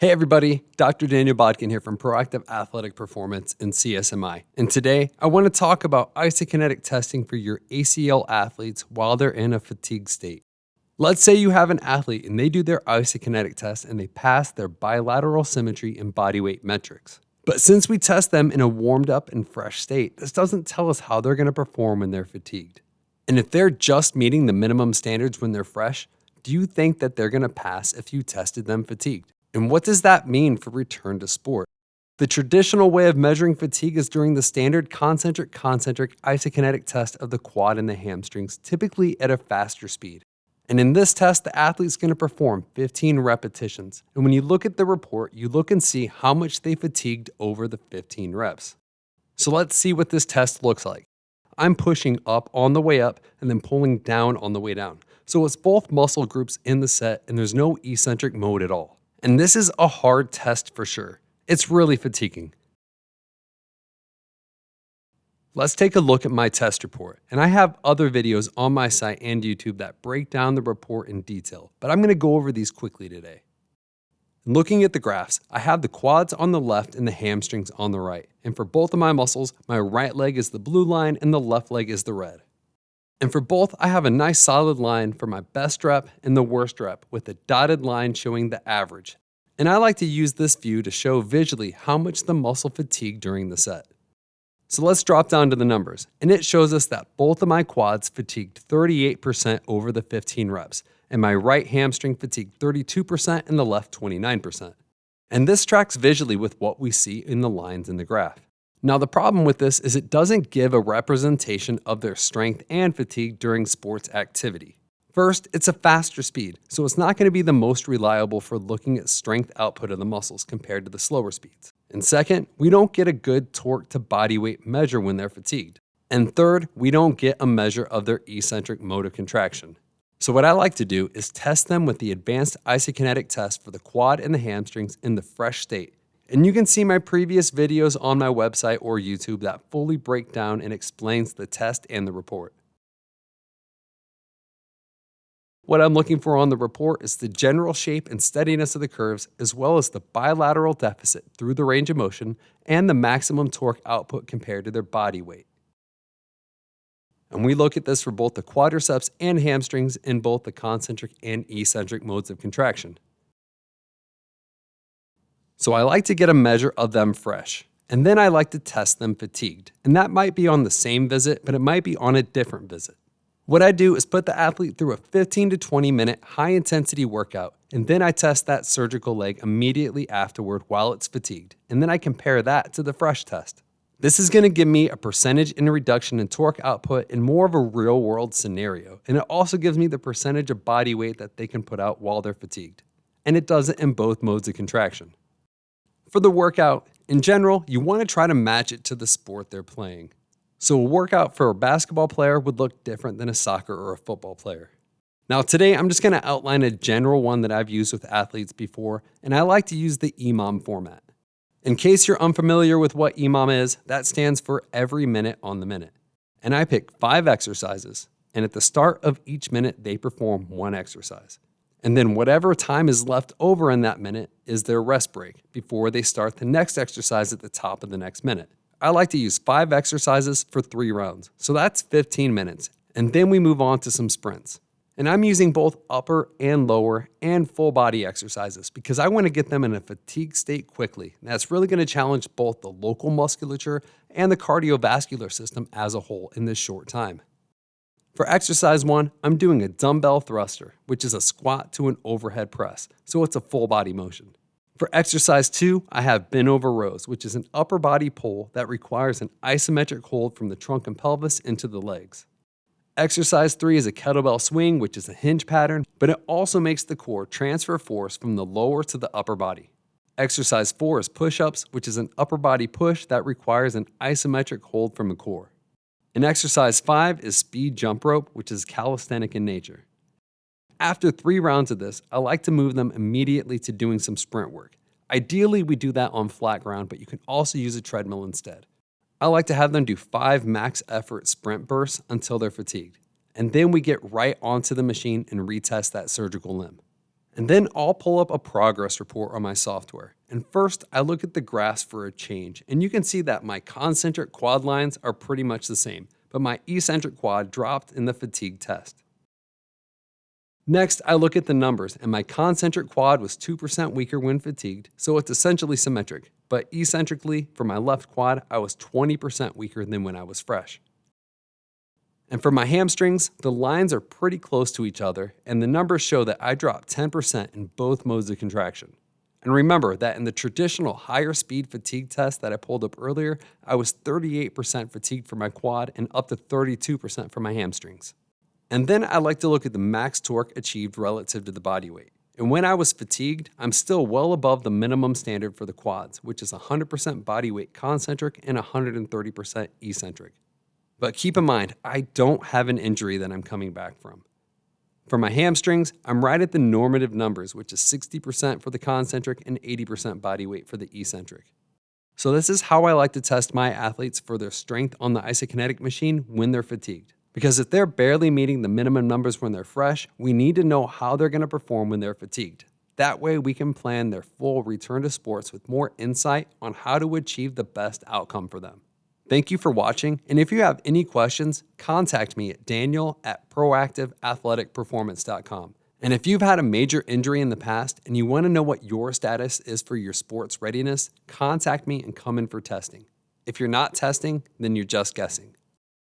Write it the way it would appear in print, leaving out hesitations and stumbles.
Hey everybody, Dr. Daniel Bodkin here from Proactive Athletic Performance and CSMI. And today I want to talk about isokinetic testing for your ACL athletes while they're in a fatigue state. Let's say you have an athlete and they do their isokinetic test and they pass their bilateral symmetry and body weight metrics. But since we test them in a warmed up and fresh state, this doesn't tell us how they're going to perform when they're fatigued. And if they're just meeting the minimum standards when they're fresh, do you think that they're going to pass if you tested them fatigued? And what does that mean for return to sport? The traditional way of measuring fatigue is during the standard concentric isokinetic test of the quad and the hamstrings, typically at a faster speed. And in this test, the athlete's going to perform 15 repetitions. And when you look at the report, you look and see how much they fatigued over the 15 reps. So let's see what this test looks like. I'm pushing up on the way up and then pulling down on the way down. So it's both muscle groups in the set and there's no eccentric mode at all. And this is a hard test for sure. It's really fatiguing. Let's take a look at my test report. And I have other videos on my site and YouTube that break down the report in detail, but I'm going to go over these quickly today. Looking at the graphs, I have the quads on the left and the hamstrings on the right. And for both of my muscles, my right leg is the blue line and the left leg is the red. And for both, I have a nice solid line for my best rep and the worst rep with a dotted line showing the average. And I like to use this view to show visually how much the muscle fatigued during the set. So let's drop down to the numbers. And it shows us that both of my quads fatigued 38% over the 15 reps. And my right hamstring fatigued 32% and the left 29%. And this tracks visually with what we see in the lines in the graph. Now the problem with this is it doesn't give a representation of their strength and fatigue during sports activity. First, it's a faster speed, so it's not going to be the most reliable for looking at strength output of the muscles compared to the slower speeds. And second, we don't get a good torque to body weight measure when they're fatigued. And third, we don't get a measure of their eccentric mode of contraction. So what I like to do is test them with the advanced isokinetic test for the quad and the hamstrings in the fresh state. And you can see my previous videos on my website or YouTube that fully break down and explains the test and the report. What I'm looking for on the report is the general shape and steadiness of the curves, as well as the bilateral deficit through the range of motion and the maximum torque output compared to their body weight. And we look at this for both the quadriceps and hamstrings in both the concentric and eccentric modes of contraction. So I like to get a measure of them fresh, and then I like to test them fatigued. And that might be on the same visit, but it might be on a different visit. What I do is put the athlete through a 15 to 20 minute high intensity workout, and then I test that surgical leg immediately afterward while it's fatigued, and then I compare that to the fresh test. This is going to give me a percentage in reduction in torque output in more of a real world scenario, and it also gives me the percentage of body weight that they can put out while they're fatigued. And it does it in both modes of contraction. For the workout, in general, you want to try to match it to the sport they're playing. So a workout for a basketball player would look different than a soccer or a football player. Now today, I'm just going to outline a general one that I've used with athletes before, and I like to use the EMOM format. In case you're unfamiliar with what EMOM is, that stands for every minute on the minute. And I pick 5 exercises, and at the start of each minute, they perform one exercise. And then whatever time is left over in that minute is their rest break before they start the next exercise at the top of the next minute. I like to use 5 exercises for 3 rounds, so that's 15 minutes. And then we move on to some sprints. And I'm using both upper and lower and full body exercises because I want to get them in a fatigue state quickly. And that's really going to challenge both the local musculature and the cardiovascular system as a whole in this short time. For exercise 1, I'm doing a dumbbell thruster, which is a squat to an overhead press, so it's a full body motion. For exercise 2, I have bent over rows, which is an upper body pull that requires an isometric hold from the trunk and pelvis into the legs. Exercise 3 is a kettlebell swing, which is a hinge pattern, but it also makes the core transfer force from the lower to the upper body. Exercise 4 is push-ups, which is an upper body push that requires an isometric hold from the core. And exercise 5 is speed jump rope, which is calisthenic in nature. After 3 rounds of this, I like to move them immediately to doing some sprint work. Ideally, we do that on flat ground, but you can also use a treadmill instead. I like to have them do 5 max effort sprint bursts until they're fatigued. And then we get right onto the machine and retest that surgical limb. And then I'll pull up a progress report on my software. And first, I look at the graphs for a change, and you can see that my concentric quad lines are pretty much the same, but my eccentric quad dropped in the fatigue test. Next, I look at the numbers, and my concentric quad was 2% weaker when fatigued, so it's essentially symmetric. But eccentrically, for my left quad, I was 20% weaker than when I was fresh. And for my hamstrings, the lines are pretty close to each other, and the numbers show that I dropped 10% in both modes of contraction. And remember that in the traditional higher speed fatigue test that I pulled up earlier, I was 38% fatigued for my quad and up to 32% for my hamstrings. And then I like to look at the max torque achieved relative to the body weight. And when I was fatigued, I'm still well above the minimum standard for the quads, which is 100% body weight concentric and 130% eccentric. But keep in mind, I don't have an injury that I'm coming back from. For my hamstrings, I'm right at the normative numbers, which is 60% for the concentric and 80% body weight for the eccentric. So this is how I like to test my athletes for their strength on the isokinetic machine when they're fatigued. Because if they're barely meeting the minimum numbers when they're fresh, we need to know how they're going to perform when they're fatigued. That way we can plan their full return to sports with more insight on how to achieve the best outcome for them. Thank you for watching, and if you have any questions, contact me at daniel@proactiveathleticperformance.com. And if you've had a major injury in the past and you want to know what your status is for your sports readiness, contact me and come in for testing. If you're not testing, then you're just guessing.